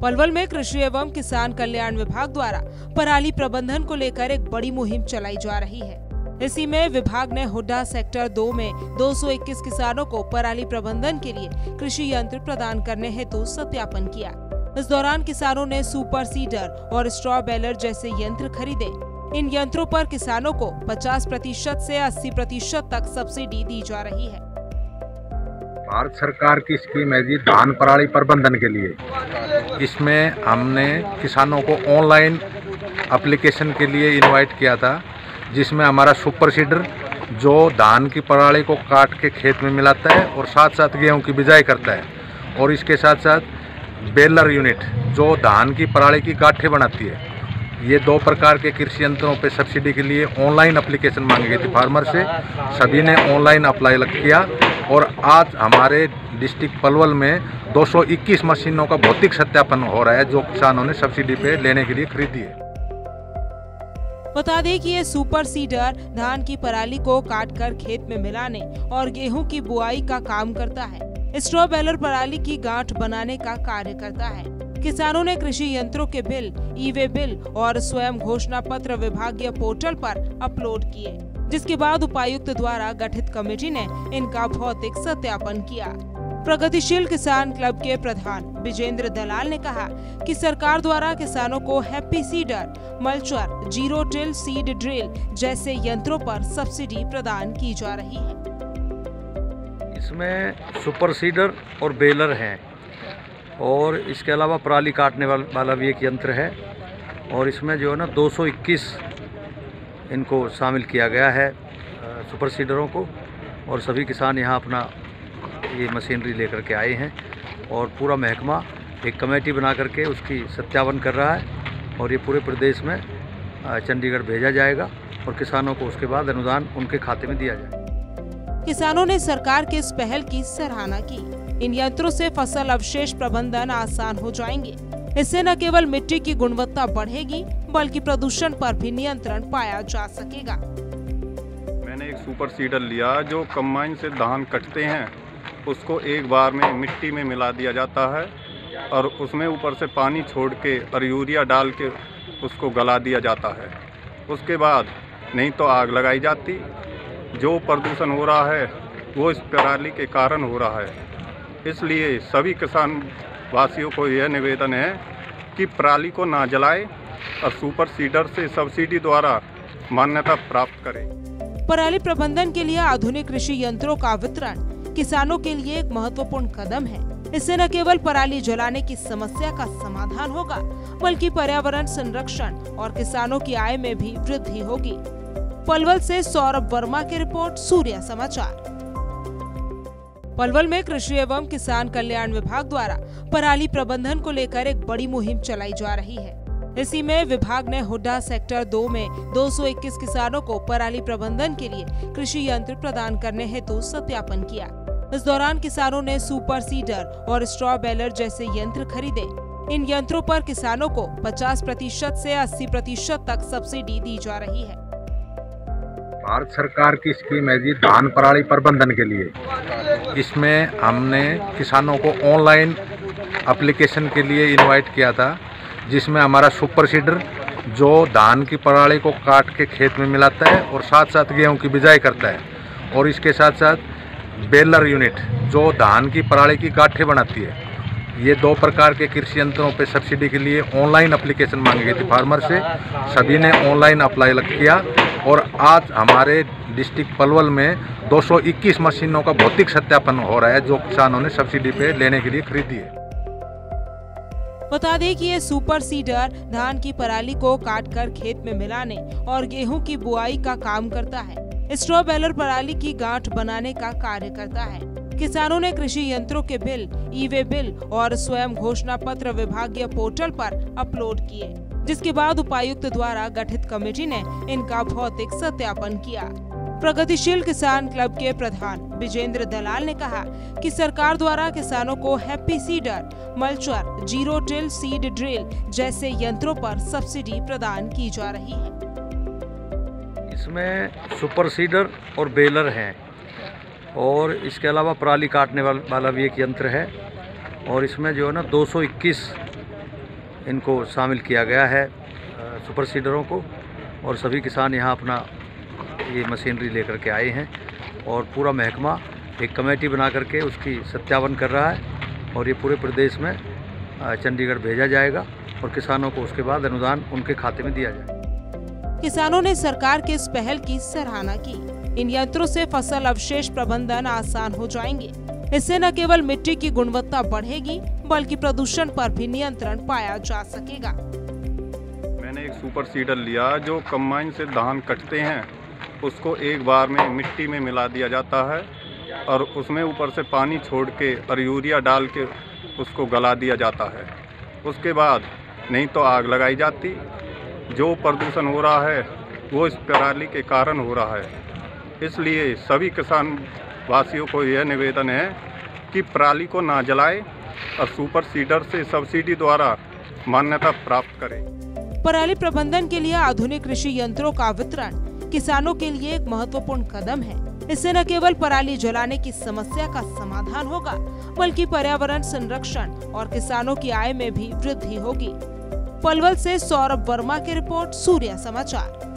पलवल में कृषि एवं किसान कल्याण विभाग द्वारा पराली प्रबंधन को लेकर एक बड़ी मुहिम चलाई जा रही है। इसी में विभाग ने हुड्डा सेक्टर 2 में 221 किसानों को पराली प्रबंधन के लिए कृषि यंत्र प्रदान करने हेतु सत्यापन किया। इस दौरान किसानों ने सुपर सीडर और स्ट्रॉ बेलर जैसे यंत्र खरीदे। इन यंत्रों पर किसानों को 50% से 80% तक सब्सिडी दी जा रही है। भारत सरकार की स्कीम है जी धान पराली प्रबंधन के लिए। इसमें हमने किसानों को ऑनलाइन एप्लीकेशन के लिए इनवाइट किया था, जिसमें हमारा सुपर सीडर जो धान की पराली को काट के खेत में मिलाता है और साथ साथ गेहूं की बिजाई करता है, और इसके साथ साथ बेलर यूनिट जो धान की पराली की गांठें बनाती है। ये 2 प्रकार के कृषि यंत्रों पे सब्सिडी के लिए ऑनलाइन एप्लीकेशन मांगी गई थी फार्मर से। सभी ने ऑनलाइन अप्लाई किया और आज हमारे डिस्ट्रिक्ट पलवल में 221 मशीनों का भौतिक सत्यापन हो रहा है, जो किसानों ने सब्सिडी पे लेने के लिए खरीदी है। बता दें कि ये सुपर सीडर धान की पराली को काटकर खेत में मिलाने और गेहूं की बुआई का काम करता है। स्ट्रॉ बेलर पराली की गांठ बनाने का कार्य करता है। किसानों ने कृषि यंत्रों के बिल, ई-वे बिल और स्वयं घोषणा पत्र विभागीय पोर्टल पर अपलोड किए, जिसके बाद उपायुक्त द्वारा गठित कमेटी ने इनका भौतिक सत्यापन किया। प्रगतिशील किसान क्लब के प्रधान विजेंद्र दलाल ने कहा कि सरकार द्वारा किसानों को happy seeder, mulcher, zero till seed drill जैसे यंत्रों पर सब्सिडी प्रदान की जा रही है। इसमें सुपर सीडर और बेलर हैं, और इसके अलावा पराली काटने वाला भी एक यंत्र है, और इसमें जो है ना 221 इनको शामिल किया गया है सुपर सीडरों को। और सभी किसान यहाँ अपना ये मशीनरी लेकर के आए हैं, और पूरा महकमा एक कमेटी बना करके उसकी सत्यापन कर रहा है, और ये पूरे प्रदेश में चंडीगढ़ भेजा जाएगा और किसानों को उसके बाद अनुदान उनके खाते में दिया जाएगा। किसानों ने सरकार के इस पहल की सराहना की। इन यंत्रों से फसल अवशेष प्रबंधन आसान हो जाएंगे। इससे न केवल मिट्टी की गुणवत्ता बढ़ेगी, बल्कि प्रदूषण पर भी नियंत्रण पाया जा सकेगा। मैंने एक सुपर सीडर लिया जो कंबाइन से धान कटते हैं, उसको एक बार में मिट्टी में मिला दिया जाता है, और उसमें ऊपर से पानी छोड़ के और यूरिया डाल के उसको गला दिया जाता है। उसके बाद नहीं तो आग लगाई जाती। जो प्रदूषण हो रहा है वो इस पराली के कारण हो रहा है। इसलिए सभी किसान वासियों को यह निवेदन है कि पराली को ना जलाएं और सुपर सीडर से सब्सिडी द्वारा मान्यता प्राप्त करें। पराली प्रबंधन के लिए आधुनिक कृषि यंत्रों का वितरण किसानों के लिए एक महत्वपूर्ण कदम है। इससे न केवल पराली जलाने की समस्या का समाधान होगा, बल्कि पर्यावरण संरक्षण और किसानों की आय में भी वृद्धि होगी। पलवल से सौरभ वर्मा की रिपोर्ट, सूर्य समाचार। पलवल में कृषि एवं किसान कल्याण विभाग द्वारा पराली प्रबंधन को लेकर एक बड़ी मुहिम चलाई जा रही है। इसी में विभाग ने हुड्डा सेक्टर 2 में 221 किसानों को पराली प्रबंधन के लिए कृषि यंत्र प्रदान करने हेतु सत्यापन किया। इस दौरान किसानों ने सुपर सीडर और स्ट्रॉ बेलर जैसे यंत्र खरीदे। इन यंत्रों पर किसानों को 50% से 80% तक सब्सिडी दी जा रही है। भारत सरकार की स्कीम है जी धान पराली प्रबंधन के लिए। इसमें हमने किसानों को ऑनलाइन एप्लीकेशन के लिए इनवाइट किया था, जिसमें हमारा सुपर सीडर जो धान की पराली को काट के खेत में मिलाता है और साथ साथ गेहूं की बिजाई करता है, और इसके साथ साथ बेलर यूनिट जो धान की पराली की गांठें बनाती है। ये 2 प्रकार के कृषि यंत्रों पे सब्सिडी के लिए ऑनलाइन एप्लीकेशन मांगी गई थी फार्मर से। सभी ने ऑनलाइन अप्लाई किया, और आज हमारे डिस्ट्रिक्ट पलवल में 221 मशीनों का भौतिक सत्यापन हो रहा है, जो किसानों ने सब्सिडी पे लेने के लिए खरीदी है। बता दें कि ये सुपर सीडर धान की पराली को काटकर खेत में मिलाने और गेहूं की बुआई का काम करता है। स्ट्रॉ बेलर पराली की गांठ बनाने का कार्य करता है। किसानों ने कृषि यंत्रों के बिल, ई-वे बिल और स्वयं घोषणा पत्र विभागीय पोर्टल पर अपलोड किए, जिसके बाद उपायुक्त द्वारा गठित कमेटी ने इनका भौतिक सत्यापन किया। प्रगतिशील किसान क्लब के प्रधान विजेंद्र दलाल ने कहा कि सरकार द्वारा किसानों को happy seeder, mulcher, zero till seed drill जैसे यंत्रों पर सब्सिडी प्रदान की जा रही है। इसमें सुपर सीडर और बेलर हैं, और इसके अलावा पराली काटने वाला भी एक यंत्र है, और इसमें जो है ना 221 इनको शामिल किया गया है सुपर सीडरों को, और सभी किसान यहाँ अपना ये मशीनरी लेकर के आए हैं और पूरा महकमा एक कमेटी बना करके उसकी सत्यापन कर रहा है और ये पूरे प्रदेश में चंडीगढ़ भेजा जाएगा और किसानों को उसके बाद अनुदान उनके खाते में दिया जाएगा। किसानों ने सरकार की इस पहल की सराहना की। इन यंत्रों से फसल अवशेष प्रबंधन आसान हो जाएंगे। इससे न केवल मिट्टी की गुणवत्ता बढ़ेगी बल्कि प्रदूषण पर भी नियंत्रण पाया जा सकेगा। मैंने एक सुपर सीडर लिया जो कंबाइन से धान कटते हैं उसको एक बार में मिट्टी में मिला दिया जाता है और उसमें ऊपर से पानी छोड़ के और यूरिया डाल के उसको गला दिया जाता है। उसके बाद नहीं तो आग लगाई जाती। जो प्रदूषण हो रहा है वो इस पराली के कारण हो रहा है। इसलिए सभी किसान वासियों को यह निवेदन है कि पराली को ना जलाए और सुपर सीडर से सब्सिडी द्वारा मान्यता प्राप्त करें। पराली प्रबंधन के लिए आधुनिक कृषि यंत्रों का वितरण किसानों के लिए एक महत्वपूर्ण कदम है। इससे न केवल पराली जलाने की समस्या का समाधान होगा बल्कि पर्यावरण संरक्षण और किसानों की आय में भी वृद्धि होगी। पलवल से सौरभ वर्मा की रिपोर्ट, सूर्य समाचार।